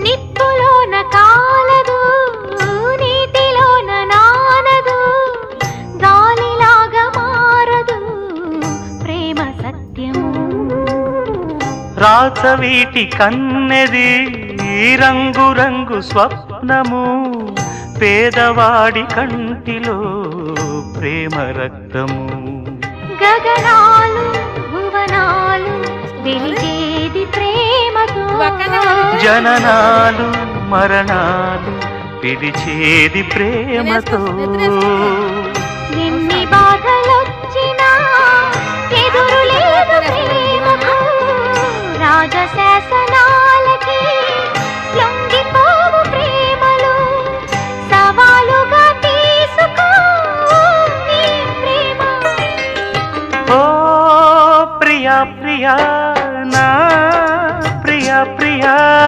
నిప్పులోన కాలదు నీటిలోన నానదు గాలిలాగా మారదు ప్రేమ సత్యము రాచవీటి కన్నెది రంగు రంగు స్వప్నము పేదవాడి కంటిలో ప్రేమ రక్తము గగనాలు భువనాలు వెలిగేది ప్రేమతో జననాలు మరణాలు పిలిచేది ప్రేమతో ఎన్ని బాధలొచ్చినా ఎదురు లేదు ప్రేమకు రాజశాసన